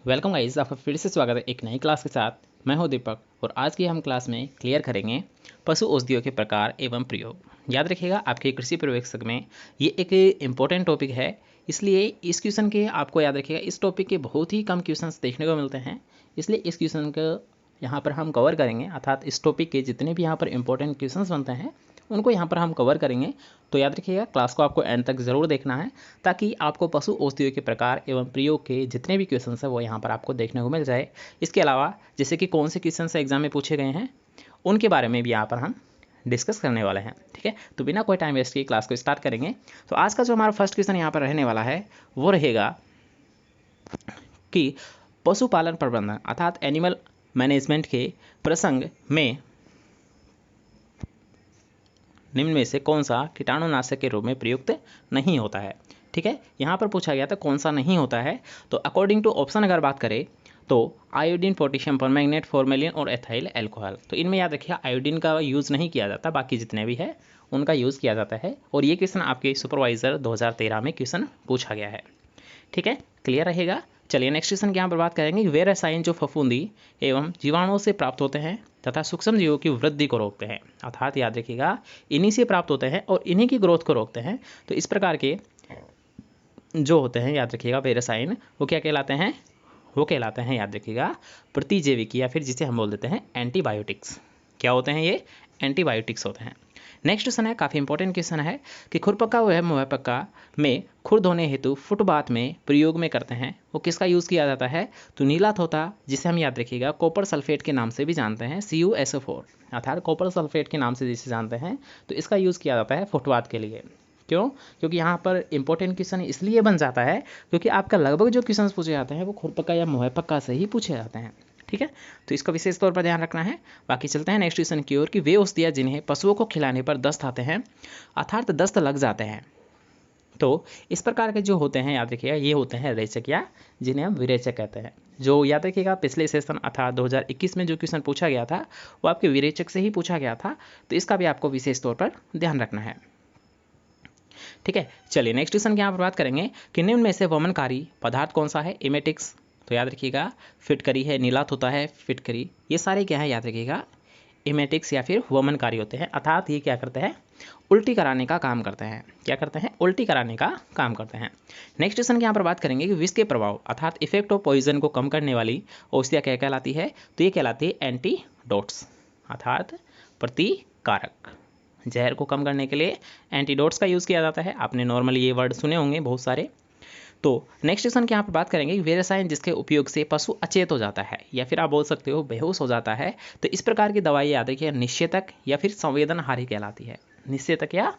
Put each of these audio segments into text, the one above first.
Welcome guys, आपका फिर से स्वागत है एक नई क्लास के साथ। मैं हूं दीपक और आज की हम क्लास में क्लियर करेंगे पशु औषधियों के प्रकार एवं प्रयोग। याद रखिएगा, आपके कृषि पर्यवेक्षक में ये एक इम्पोर्टेंट टॉपिक है, इसलिए इस क्वेश्चन के आपको याद रखिएगा इस टॉपिक के बहुत ही कम क्वेश्चंस देखने को मिलते हैं, इसलिए इस क्वेश्चन को यहाँ पर हम कवर करेंगे। अर्थात इस टॉपिक के जितने भी यहाँ पर इंपॉर्टेंट क्वेश्चंस बनते हैं उनको यहाँ पर हम कवर करेंगे। तो याद रखिएगा, क्लास को आपको एंड तक ज़रूर देखना है ताकि आपको पशु औषधियों के प्रकार एवं प्रयोग के जितने भी क्वेश्चंस हैं वो यहाँ पर आपको देखने को मिल जाए। इसके अलावा जैसे कि कौन से क्वेश्चन एग्जाम में पूछे गए हैं उनके बारे में भी यहाँ पर हम डिस्कस करने वाले हैं। ठीक है, तो बिना कोई टाइम वेस्ट किए क्लास को स्टार्ट करेंगे। तो आज का जो हमारा फर्स्ट क्वेश्चन यहाँ पर रहने वाला है वो रहेगा कि पशुपालन प्रबंधन अर्थात एनिमल मैनेजमेंट के प्रसंग में निम्न में से कौन सा कीटाणुनाशक के रूप में प्रयुक्त नहीं होता है। ठीक है, यहाँ पर पूछा गया था कौन सा नहीं होता है, तो अकॉर्डिंग टू ऑप्शन अगर बात करें तो आयोडीन, पोटेशियम परमैंगनेट, फॉर्मेलिन और एथाइल अल्कोहल। तो इनमें याद रखिए आयोडीन का यूज़ नहीं किया जाता, बाकी जितने भी है उनका यूज़ किया जाता है। और ये क्वेश्चन आपके सुपरवाइज़र 2013 में क्वेश्चन पूछा गया है। ठीक है, क्लियर रहेगा। चलिए नेक्स्ट क्वेश्चन की यहाँ पर बात करेंगे। वे रसायन जो फफूंदी एवं जीवाणुओं से प्राप्त होते हैं तथा सूक्ष्म जीवों की वृद्धि को रोकते हैं, अर्थात याद रखिएगा इन्हीं से प्राप्त होते हैं और इन्हीं की ग्रोथ को रोकते हैं। तो इस प्रकार के जो होते हैं याद रखिएगा वे रसायन वो क्या कहलाते हैं, वो कहलाते हैं याद रखिएगा प्रतिजैविकी, या फिर जिसे हम बोल देते हैं एंटीबायोटिक्स। क्या होते हैं ये? एंटीबायोटिक्स होते हैं। नेक्स्ट क्वेश्चन है, काफ़ी इंपॉर्टेंट क्वेश्चन है कि खुरपक्का व मुहपक्का में खुर धोने हेतु फुटबाथ में प्रयोग में करते हैं वो किसका यूज़ किया जाता है? तो नीला थोथा, जिसे हम याद रखिएगा कॉपर सल्फेट के नाम से भी जानते हैं, CuSO4 अर्थात कॉपर सल्फेट के नाम से जिसे जानते हैं, तो इसका यूज़ किया जाता है फुटबाथ के लिए। क्यों? क्योंकि यहाँ पर इंपॉर्टेंट क्वेश्चन इसलिए बन जाता है क्योंकि आपका लगभग जो क्वेश्चन पूछे जाते हैं वो खुरपक्का या मुहपक्का से ही पूछे जाते हैं। ठीक है, तो इसका विशेष तौर पर ध्यान रखना है। बाकी चलते हैं नेक्स्ट क्वेश्चन की ओर कि वे औषधियाँ जिन्हें पशुओं को खिलाने पर दस्त आते हैं अर्थात दस्त लग जाते हैं, तो इस प्रकार के जो होते हैं याद रखिएगा ये होते हैं रेचक या जिन्हें हम विरेचक कहते हैं। जो याद रखिएगा पिछले सेशन अर्थात 2021 में जो क्वेश्चन पूछा गया था वो आपके विरेचक से ही पूछा गया था, तो इसका भी आपको विशेष तौर पर ध्यान रखना है। ठीक है, चलिए नेक्स्ट क्वेश्चन की यहाँ पर बात करेंगे कि निम्न में से वमनकारी पदार्थ कौन सा है? एमेटिक्स। तो याद रखिएगा फिटकरी है, नीलाथ होता है फिटकरी, ये सारे क्या है याद रखिएगा एमेटिक्स या फिर वमनकारी होते हैं, अर्थात ये क्या करते हैं? उल्टी कराने का काम करते हैं। क्या करते हैं? उल्टी कराने का काम करते हैं। नेक्स्ट क्वेश्चन की यहाँ पर बात करेंगे कि विष के प्रभाव अर्थात इफेक्ट ऑफ पॉइजन को कम करने वाली औषधियाँ क्या कहलाती है? तो ये कहलाती है एंटीडोट्स अर्थात प्रतिकारक। जहर को कम करने के लिए एंटीडोट्स का यूज़ किया जाता है। आपने नॉर्मली ये वर्ड सुने होंगे बहुत सारे। तो नेक्स्ट क्वेश्चन की यहाँ पर बात करेंगे कि वे रसायन जिसके उपयोग से पशु अचेत हो जाता है या फिर आप बोल सकते हो बेहोश हो जाता है, तो इस प्रकार की दवाई याद रखिए निषेधक या फिर संवेदनहारी कहलाती है। निषेधक या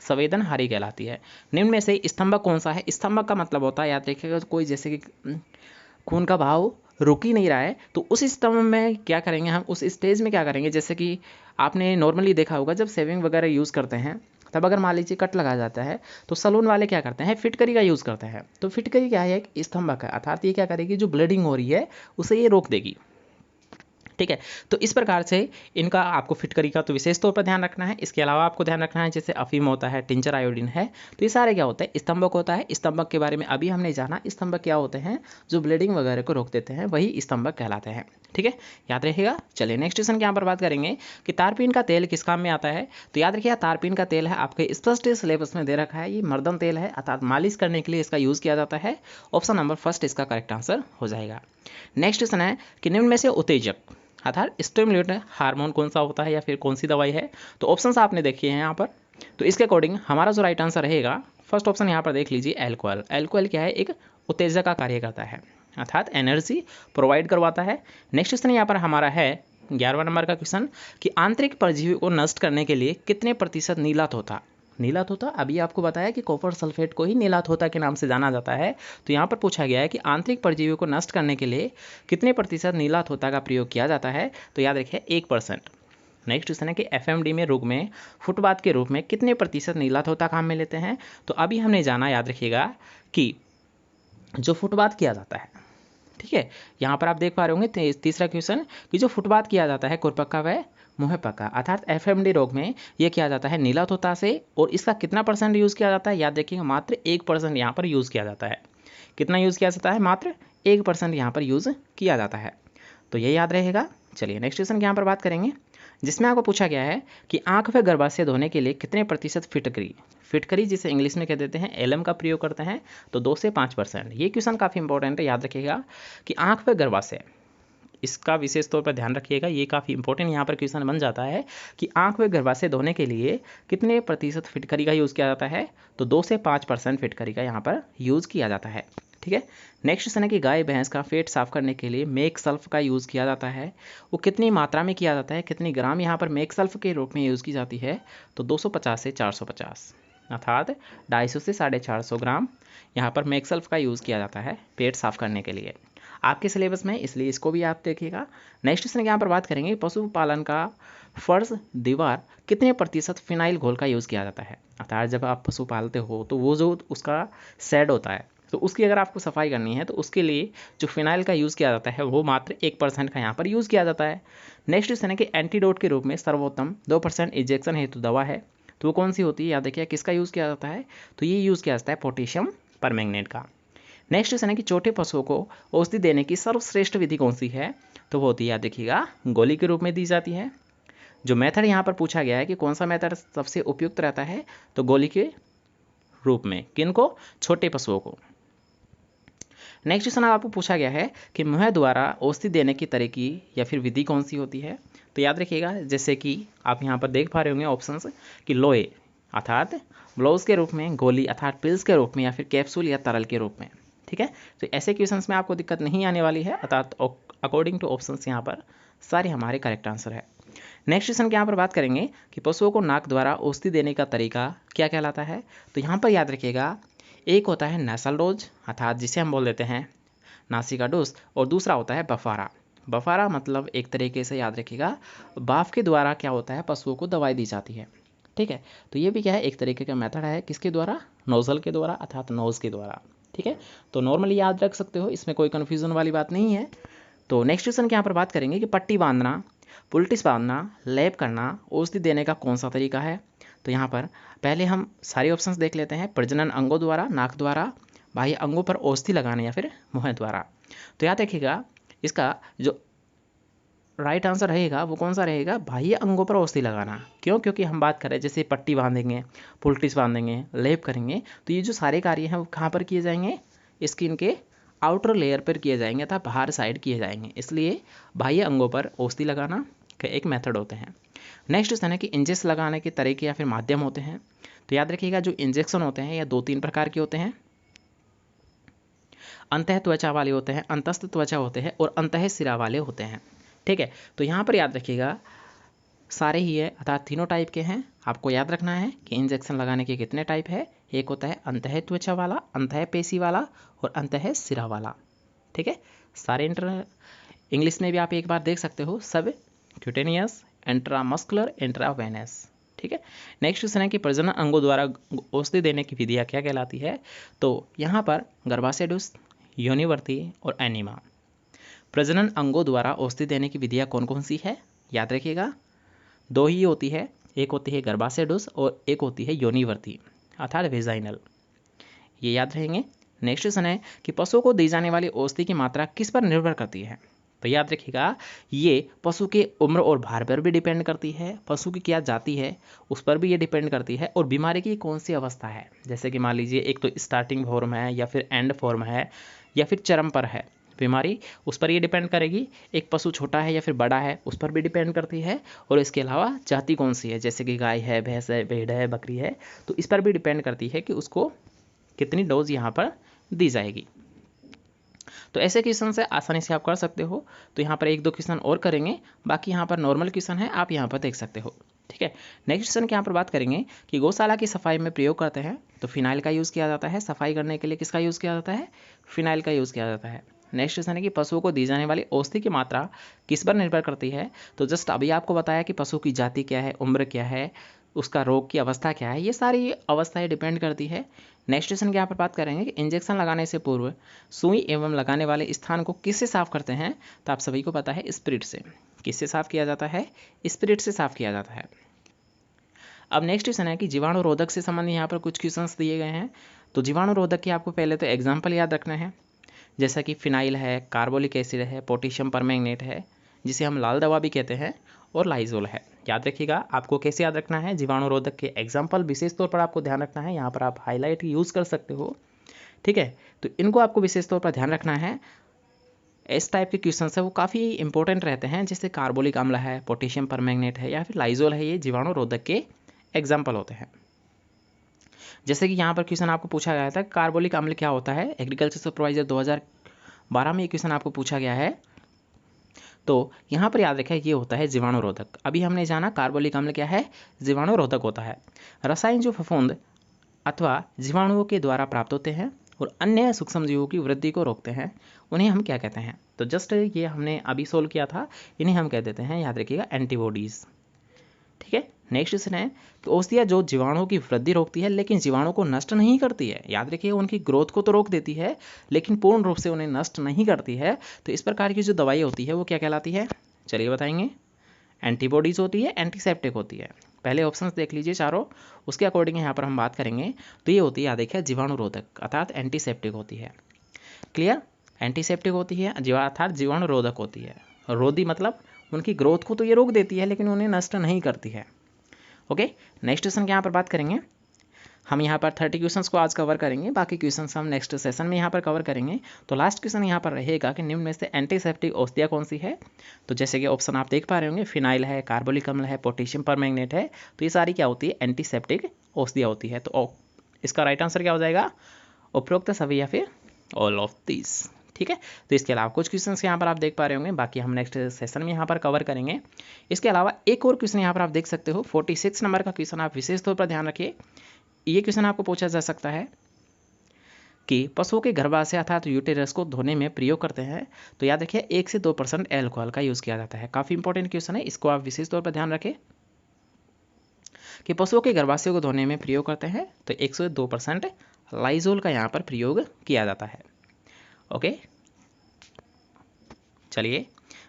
संवेदनहारी कहलाती है। निम्न में से स्तंभक कौन सा है? स्तंभक का मतलब होता है याद रखिएगा कोई जैसे कि खून का भाव रुक ही नहीं रहा है, तो उस स्तंभ में क्या करेंगे हम, उस स्टेज में क्या करेंगे, जैसे कि आपने नॉर्मली देखा होगा जब सेविंग वगैरह यूज़ करते हैं तब अगर मान लीजिए कट लगा जाता है तो सलून वाले क्या करते हैं? फिटकरी का यूज़ करते हैं। तो फिटकरी क्या है? एक स्तंभक है, अर्थात ये क्या करेगी, जो ब्लीडिंग हो रही है उसे ये रोक देगी। ठीक है, तो इस प्रकार से इनका आपको फिटकरी का तो विशेष तौर पर ध्यान रखना है। इसके अलावा आपको ध्यान रखना है जैसे अफीम होता है, टिंचर आयोडीन है, तो ये सारे क्या होता है? स्तंभक होता है। स्तंभक के बारे में अभी हमने जाना, स्तंभक क्या होते हैं? जो ब्लीडिंग वगैरह को रोक देते हैं वही स्तंभक कहलाते हैं। ठीक है, याद रखिएगा। चलिए नेक्स्ट क्वेश्चन के यहाँ पर बात करेंगे कि तारपीन का तेल किस काम में आता है? तो याद रखिएगा तारपीन का तेल है आपके स्पष्ट सिलेबस में दे रखा है, ये मर्दन तेल है अर्थात मालिश करने के लिए इसका यूज़ किया जाता है। ऑप्शन नंबर फर्स्ट इसका करेक्ट आंसर हो जाएगा। नेक्स्ट क्वेश्चन है कि निम्न में से उत्तेजक अर्थात स्टिमुलेटर हार्मोन कौन सा होता है या फिर कौन सी दवाई है? तो ऑप्शंस आपने देखिए हैं यहाँ पर, तो इसके अकॉर्डिंग हमारा जो राइट आंसर रहेगा फर्स्ट ऑप्शन यहाँ पर देख लीजिए एल्कोहल। एल्कोहल क्या है? एक उत्तेजक का कार्य करता है अर्थात एनर्जी प्रोवाइड करवाता है। नेक्स्ट क्वेश्चन यहाँ पर हमारा है 11वां नंबर का क्वेश्चन कि आंतरिक परजीवी को नष्ट करने के लिए कितने प्रतिशत नीलाथ होता? नीलाथ होता अभी आपको बताया कि कॉपर सल्फेट को ही नीलाथ होता के नाम से जाना जाता है, तो यहाँ पर पूछा गया है कि आंतरिक परजीवियों को नष्ट करने के लिए कितने प्रतिशत नीलाथ होता का प्रयोग किया जाता है? तो याद रखिए 1%। नेक्स्ट क्वेश्चन है कि FMD में रोग में फुटबाथ के रूप में कितने प्रतिशत नीलाथ होता काम में लेते हैं? तो अभी हमने जाना याद रखिएगा कि जो फुटबाथ किया जाता है, ठीक है, यहाँ पर आप देख पा रहे होंगे तीसरा क्वेश्चन कि जो फुटबाथ किया जाता है खुरपक्का व मुहपक्का अर्थात FMD रोग में यह किया जाता है नीलाथ होता से, और इसका कितना % यूज़ किया जाता है? याद रखिएगा मात्र 1% यहाँ पर यूज़ किया जाता है। कितना यूज़ किया जाता है? मात्र 1% यहाँ पर यूज़ किया जाता है। तो ये याद रहेगा। चलिए नेक्स्ट क्वेश्चन की यहाँ पर बात करेंगे, जिसमें आपको पूछा गया है कि आंख व गर्भाशय धोने के लिए कितने प्रतिशत फिटकरी जिसे इंग्लिश में कह देते हैं एलएम का प्रयोग करते हैं, तो 2 से 5%। ये क्वेश्चन काफ़ी इंपॉर्टेंट है, याद रखिएगा कि आंख व गर्भाशय, इसका विशेष तौर पर ध्यान रखिएगा, ये काफ़ी इंपॉर्टेंट यहाँ पर क्वेश्चन बन जाता है कि आंख व गर्भाशय धोने के लिए कितने प्रतिशत फिटकरी का यूज़ किया जाता है, तो 2 से 5% फिटकरी का यहाँ पर यूज़ किया जाता है। ठीक है। नेक्स्ट क्वेश्चन है कि गाय भैंस का पेट साफ करने के लिए मेक सल्फ का यूज़ किया जाता है, वो कितनी मात्रा में किया जाता है, कितनी ग्राम यहाँ पर मेक सल्फ के रूप में यूज़ की जाती है, तो 250 से 450, अर्थात 250 से 450 ग्राम यहाँ पर मेक सल्फ का यूज़ किया जाता है पेट साफ करने के लिए। आपके सिलेबस में, इसलिए इसको भी आप देखिएगा। नेक्स्ट क्वेश्चन यहाँ पर बात करेंगे, पशुपालन का फर्श दीवार कितने प्रतिशत फिनाइल घोल का यूज़ किया जाता है, अर्थात जब आप पशु पालते हो तो वो जो उसका शेड होता है, तो उसकी अगर आपको सफाई करनी है तो उसके लिए जो फिनाइल का यूज़ किया जाता है वो मात्र 1% का यहाँ पर यूज़ किया जाता है। नेक्स्ट क्वेश्चन है कि एंटीडोट के रूप में सर्वोत्तम 2% इंजेक्शन हेतु दवा है, तो वो कौन सी होती है, याद रखिए किसका यूज़ किया जाता है, तो ये यूज़ किया जाता है पोटेशियम परमैंगनेट का। नेक्स्ट क्वेश्चन है कि छोटे पशुओं को औषधि देने की सर्वश्रेष्ठ विधि कौन सी है, तो वो होती है, याद रखिएगा, गोली के रूप में दी जाती है। जो मेथड यहाँ पर पूछा गया है कि कौन सा मेथड सबसे उपयुक्त रहता है, तो गोली के रूप में, किनको, छोटे पशुओं को। नेक्स्ट क्वेश्चन आपको पूछा गया है कि मुंह द्वारा औषधि देने की तरीकी या फिर विधि कौन सी होती है, तो याद रखिएगा जैसे कि आप यहाँ पर देख पा रहे होंगे ऑप्शंस कि लोए अर्थात ब्लोज के रूप में, गोली अर्थात पिल्स के रूप में, या फिर कैप्सूल या तरल के रूप में। ठीक है, तो ऐसे क्वेश्चंस में आपको दिक्कत नहीं आने वाली है, अर्थात अकॉर्डिंग टू ऑप्शंस यहाँ पर सारे हमारे करेक्ट आंसर है। नेक्स्ट क्वेश्चन के यहाँ पर बात करेंगे कि पशुओं को नाक द्वारा औषधि देने का तरीका क्या कहलाता है, तो यहाँ पर याद रखिएगा एक होता है नेसल डोज, अर्थात जिसे हम बोल देते हैं नासिका डोज, और दूसरा होता है बफारा। बफारा मतलब एक तरीके से याद रखिएगा बाफ के द्वारा क्या होता है, पशुओं को दवाई दी जाती है। ठीक है, तो ये भी क्या है, एक तरीके का मेथड है, किसके द्वारा, नोजल के द्वारा अर्थात नोज के द्वारा। ठीक है, तो नॉर्मली याद रख सकते हो, इसमें कोई कन्फ्यूजन वाली बात नहीं है। तो नेक्स्ट क्वेश्चन के यहाँ पर बात करेंगे कि पट्टी बांधना, पुल्टिस बांधना, लेप करना, औषधि देने का कौन सा तरीका है, तो यहाँ पर पहले हम सारे ऑप्शंस देख लेते हैं। प्रजनन अंगों द्वारा, नाक द्वारा, बाह्य अंगों पर औषधि लगाने, या फिर मुंह द्वारा। तो याद रखिएगा इसका जो राइट आंसर रहेगा वो कौन सा रहेगा, बाह्य अंगों पर औषधि लगाना। क्यों, क्योंकि हम बात करें जैसे पट्टी बांधेंगे, पुल्टिस बांधेंगे, लेप करेंगे, तो ये जो सारे कार्य हैं वो कहाँ पर किए जाएंगे, स्किन के आउटर लेयर पर किए जाएंगे अर्थात बाहर साइड किए जाएंगे, इसलिए बाह्य अंगों पर औषधि लगाना के एक मेथड होते हैं। नेक्स्ट क्वेश्चन है कि इंजेक्शन लगाने के तरीके या फिर माध्यम होते हैं, तो याद रखिएगा जो इंजेक्शन होते हैं या 2-3 प्रकार के होते हैं, अंतः त्वचा वाले होते हैं, अंतस्थ त्वचा होते हैं, और अंतः सिरा वाले होते हैं। ठीक है, तो यहाँ पर याद रखिएगा सारे ही है, अर्थात तीनों टाइप के हैं। आपको याद रखना है कि इंजेक्शन लगाने के कितने टाइप है, एक होता है अंतः त्वचा वाला, अंतः पेशी वाला, और अंतः सिरा वाला। ठीक है, सारे इंग्लिश में भी आप एक बार देख सकते हो, सब क्यूटेनियस, इंट्रामस्कुलर, इंट्रावेनस। ठीक है, नेक्स्ट क्वेश्चन है कि प्रजनन अंगों द्वारा औषधि देने की विधियाँ क्या कहलाती है, तो यहाँ पर गर्भाशय डोज, योनिवर्ती और एनीमा। प्रजनन अंगों द्वारा औषधि देने की विधियाँ कौन कौन सी है, याद रखिएगा 2 ही होती है, एक होती है गर्भाशय डोज और एक होती है योनिवर्ती अर्थात वेजाइनल, ये याद रहेंगे। नेक्स्ट क्वेश्चन है कि पशुओं को दी जाने वाली औषधि की मात्रा किस पर निर्भर करती है, तो याद रखिएगा ये पशु के उम्र और भार पर भी डिपेंड करती है, पशु की क्या जाति है उस पर भी ये डिपेंड करती है, और बीमारी की कौन सी अवस्था है, जैसे कि मान लीजिए एक तो स्टार्टिंग फॉर्म है, या फिर एंड फॉर्म है, या फिर चरम पर है बीमारी, उस पर ये डिपेंड करेगी। एक पशु छोटा है या फिर बड़ा है उस पर भी डिपेंड करती है, और इसके अलावा जाति कौन सी है, जैसे कि गाय है, भैंस है, भेड़ है, बकरी है, तो इस पर भी डिपेंड करती है कि उसको कितनी डोज यहाँ पर दी जाएगी। तो ऐसे क्वेश्चन से आसानी से आप कर सकते हो। तो यहाँ पर 1-2 क्वेश्चन और करेंगे, बाकी यहाँ पर नॉर्मल क्वेश्चन है, आप यहाँ पर देख सकते हो। ठीक है, नेक्स्ट क्वेश्चन के यहाँ पर बात करेंगे कि गौशाला की सफाई में प्रयोग करते हैं, तो फिनाइल का यूज़ किया जाता है। सफाई करने के लिए किसका यूज़ किया जाता है, फिनाइल का यूज़ किया जाता है। नेक्स्ट क्वेश्चन है कि पशुओं को दी जाने वाली औषधि की मात्रा किस पर निर्भर करती है, तो जस्ट अभी आपको बताया कि पशु की जाति क्या है, उम्र क्या है, उसका रोग की अवस्था क्या है, ये सारी अवस्थाएं डिपेंड करती है। नेक्स्ट क्वेश्चन के यहाँ पर बात करेंगे कि इंजेक्शन लगाने से पूर्व सुई एवं लगाने वाले स्थान को किससे साफ करते हैं, तो आप सभी को पता है स्पिरिट से। किससे साफ किया जाता है, स्पिरिट से साफ किया जाता है। अब नेक्स्ट क्वेश्चन है कि जीवाणु रोधक से संबंधित यहाँ पर कुछ क्वेश्चंस दिए गए हैं, तो जीवाणु रोधक के आपको पहले तो एग्जाम्पल याद रखना है। जैसा कि फिनाइल है, कार्बोलिक एसिड है, पोटेशियम परमैंगनेट है जिसे हम लाल दवा भी कहते हैं, और लाइजोल है। याद रखिएगा, आपको कैसे याद रखना है, जीवाणुरोधक के एग्जाम्पल विशेष तौर पर आपको ध्यान रखना है, यहाँ पर आप हाईलाइट यूज़ कर सकते हो, ठीक है। तो इनको आपको विशेष तौर पर ध्यान रखना है। इस टाइप के क्वेश्चन है वो काफ़ी इंपॉर्टेंट रहते हैं, जैसे कार्बोलिक अम्ल है, पोटेशियम परमैंगनेट है या फिर लाइजोल है, ये जीवाणुरोधक के एग्जाम्पल होते हैं। जैसे कि यहाँ पर क्वेश्चन आपको पूछा गया था कार्बोलिक अम्ल क्या होता है, एग्रीकल्चर सुपरवाइजर 2012 में ये क्वेश्चन आपको पूछा गया है। तो यहाँ पर याद रखें ये होता है जीवाणुरोधक। अभी हमने जाना कार्बोलिक अम्ल क्या है, जीवाणुरोधक होता है। रसायन जो फफूंद अथवा जीवाणुओं के द्वारा प्राप्त होते हैं और अन्य सूक्ष्म जीवों की वृद्धि को रोकते हैं, उन्हें हम क्या कहते हैं। तो जस्ट ये हमने अभी सोल्व किया था, इन्हें हम कह देते हैं, याद रखिएगा, एंटीबॉडीज़, ठीक है। नेक्स्ट क्वेश्चन है कि औषधियाँ जो जीवाणुओं की वृद्धि रोकती है लेकिन जीवाणु को नष्ट नहीं करती है। याद रखिए, उनकी ग्रोथ को तो रोक देती है लेकिन पूर्ण रूप से उन्हें नष्ट नहीं करती है। तो इस प्रकार की जो दवाई होती है वो क्या कहलाती है, चलिए बताएंगे। एंटीबॉडीज़ होती है, एंटीसेप्टिक होती है। पहले ऑप्शंस देख लीजिए चारों, उसके अकॉर्डिंग यहाँ पर हम बात करेंगे। तो ये होती है, याद रखिए, जीवाणुरोधक अर्थात एंटीसेप्टिक होती है। क्लियर, एंटीसेप्टिक होती है अर्थात जीवाणुरोधक होती है। रोधी मतलब उनकी ग्रोथ को तो ये रोक देती है लेकिन उन्हें नष्ट नहीं करती है। ओके, नेक्स्ट क्वेश्चन के यहाँ पर बात करेंगे हम। यहाँ पर 30 क्वेश्चंस को आज कवर करेंगे, बाकी क्वेश्चंस हम नेक्स्ट सेशन में यहाँ पर कवर करेंगे। तो लास्ट क्वेश्चन यहाँ पर रहेगा कि निम्न में से एंटीसेप्टिक औषधियाँ कौन सी है। तो जैसे कि ऑप्शन आप देख पा रहे होंगे, फिनाइल है, कार्बोलिक अम्ल है, पोटेशियम परमैंगनेट है। तो ये सारी क्या होती है, एंटीसेप्टिक औषधियाँ होती है। तो इसका राइट आंसर क्या हो जाएगा, उपरोक्त सभी या फिर ऑल ऑफ दिस, ठीक है। तो इसके अलावा कुछ क्वेश्चंस यहाँ पर आप देख पा रहे होंगे, बाकी हम नेक्स्ट सेशन में यहाँ पर कवर करेंगे। इसके अलावा एक और क्वेश्चन यहाँ पर आप देख सकते हो, 46 नंबर का क्वेश्चन आप विशेष तौर पर ध्यान रखिए। ये क्वेश्चन आपको पूछा जा सकता है कि पशुओं के गर्भाशय अर्थात यूटेरस को धोने में प्रयोग करते हैं। तो याद रखिए 1 से 2% एल्कोहल का यूज़ किया जाता है। काफ़ी इंपॉर्टेंट क्वेश्चन है, इसको आप विशेष तौर पर ध्यान रखें कि पशुओं के गर्भाशय को धोने में प्रयोग करते हैं तो 1 से 2% लाइजोल का यहाँ पर प्रयोग किया जाता है। ओके, चलिए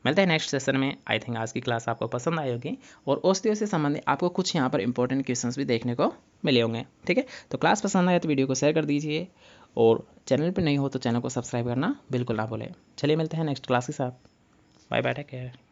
मिलते हैं नेक्स्ट सेशन में। आई थिंक आज की क्लास आपको पसंद आई होगी और औषधियों से संबंधित आपको कुछ यहाँ पर इंपॉर्टेंट क्वेश्चंस भी देखने को मिले होंगे, ठीक है। तो क्लास पसंद आए तो वीडियो को शेयर कर दीजिए और चैनल पर नहीं हो तो चैनल को सब्सक्राइब करना बिल्कुल ना भूलें। चलिए मिलते हैं नेक्स्ट क्लास के साथ। Bye bye, take care.